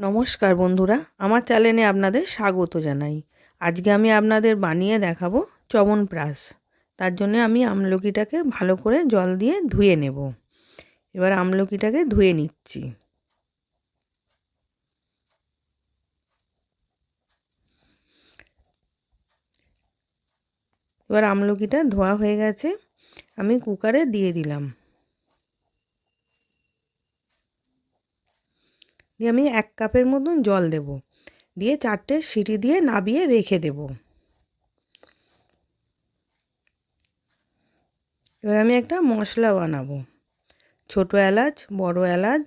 নমস্কার বন্ধুরা, আমার চ্যানেলে আপনাদের স্বাগত জানাই। আজকে আমি আপনাদের বানিয়ে দেখাবো চ্যবনপ্রাশ। তার জন্য আমি আমলকিটাকে ভালো করে জল দিয়ে ধুয়ে নেব। এবার আমলকিটাকে ধুয়ে নিচ্ছি। এবার আমলকিটা ধোয়া হয়ে গেছে, আমি কুকারে দিয়ে দিলাম। দিয়ে আমি 1 কাপের মতন জল দেব, দিয়ে 4টে সিটি দিয়ে নাবিয়ে রেখে দেব। এবার আমি একটা মশলা বানাবো। ছোট এলাচ, বড় এলাচ,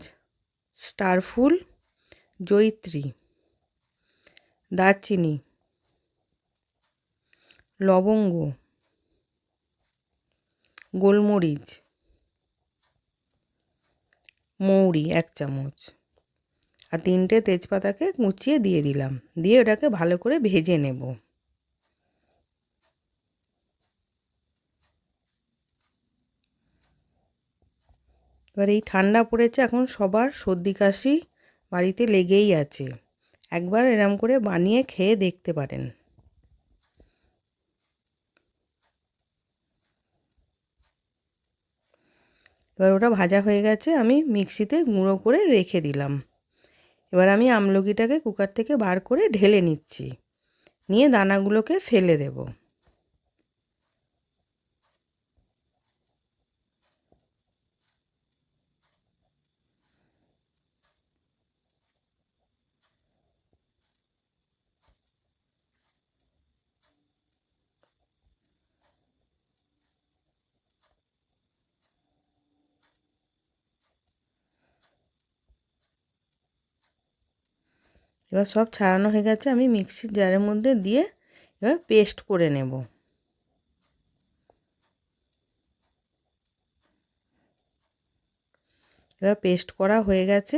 স্টার ফুল, জয়িত্রী, দারচিনি, লবঙ্গ, গোলমরিচ, মৌরি 1 চামচ আর 3টে তেজপাতাকে কুচিয়ে দিয়ে দিলাম। দিয়ে ওটাকে ভালো করে ভেজে নেব। এবার এই ঠান্ডা পড়েছে, এখন সবার সর্দি কাশি বাড়িতে লেগেই আছে। একবার এরম করে বানিয়ে খেয়ে দেখতে পারেন। এবার ওটা ভাজা হয়ে গেছে, আমি মিক্সিতে গুঁড়ো করে রেখে দিলাম। এবার আমি আমলকিটাকে কুকার থেকে বার করে ঢেলে নিচ্ছি, নিয়ে দানাগুলোকে ফেলে দেব। এবার সব ছাড়ানো হয়ে গেছে, আমি মিক্সির জারের মধ্যে দিয়ে এবার পেস্ট করে নেব। এবার পেস্ট করা হয়ে গেছে।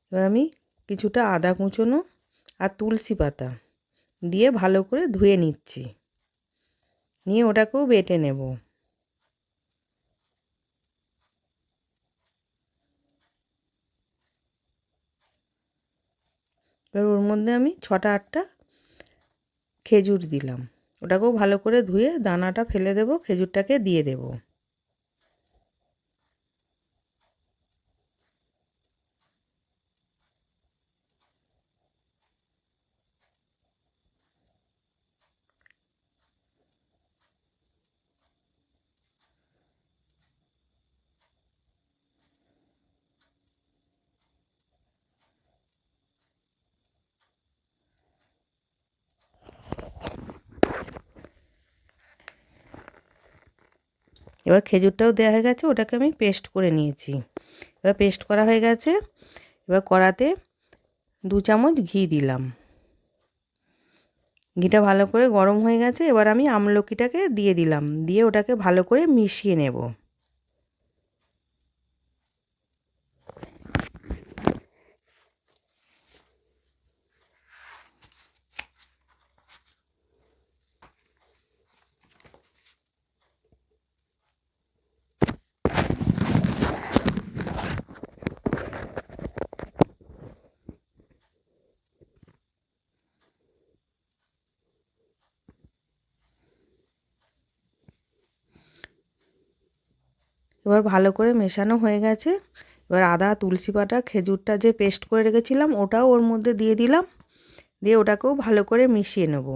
এবার আমি কিছুটা আদা কুচোনো আর তুলসী পাতা দিয়ে ভালো করে ধুয়ে নিচ্ছি, নিয়ে ওটাকেও বেটে নেব। এবার ওর মধ্যে আমি 6টা 8টা খেজুর দিলাম, ওটাকেও ভালো করে ধুয়ে দানাটা ফেলে দেব, খেজুরটাকে দিয়ে দেব। এবার খেজুরটাও দেওয়া হয়ে গেছে, ওটাকে আমি পেস্ট করে নিয়েছি। এবার পেস্ট করা হয়ে গেছে। এবার কড়াতে 2 চামচ ঘি দিলাম। ঘিটা ভালো করে গরম হয়ে গেছে, এবার আমি আমলকিটাকে দিয়ে দিলাম, দিয়ে ওটাকে ভালো করে মিশিয়ে নেব। এবার ভালো করে মেশানো হয়ে গেছে। এবার আদা, তুলসী পাতা, খেজুরটা যে পেস্ট করে রেখেছিলাম ওটাও ওর মধ্যে দিয়ে দিলাম, দিয়ে ওটাকেও ভালো করে মিশিয়ে নেব।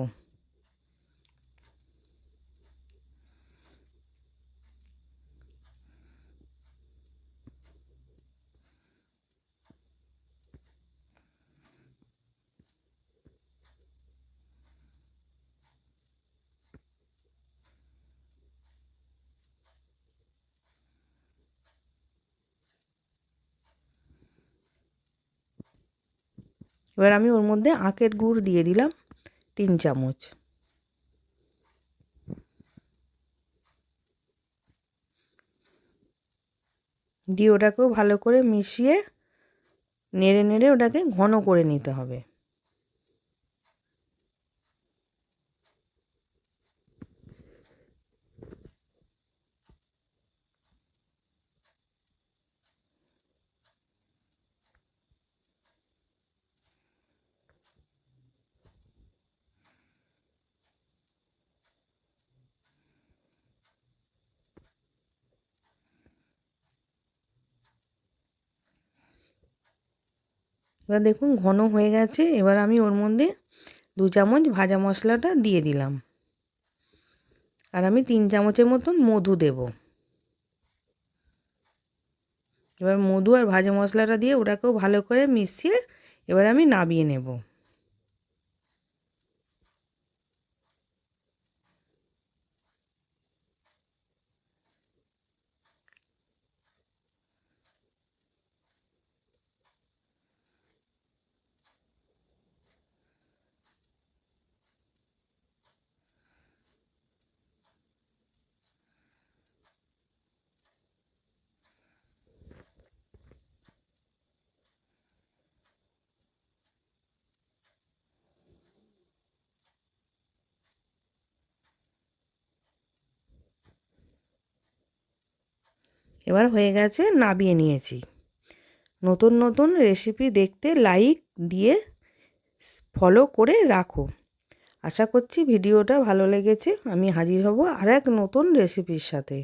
এবার আমি ওর মধ্যে আখের গুড় দিয়ে দিলাম 3 চামচ। দিয়ে ওটাকেও ভালো করে মিশিয়ে নেড়ে নেড়ে ওটাকে ঘন করে নিতে হবে। এবার দেখুন ঘন হয়ে গেছে। এবার আমি ওর মধ্যে 2 চামচ ভাজা মশলাটা দিয়ে দিলাম, আর আমি 3 চামচের মতন মধু দেব। এবার মধু আর ভাজা মশলাটা দিয়ে ওটাকেও ভালো করে মিশিয়ে এবার আমি নামিয়ে নেব। এবার হয়ে গেছে, নামিয়ে নিয়েছি। নতুন নতুন রেসিপি দেখতে লাইক দিয়ে ফলো করে রাখো। আশা করছি ভিডিওটা ভালো লেগেছে। আমি হাজির হব আর এক নতুন রেসিপির সাথে।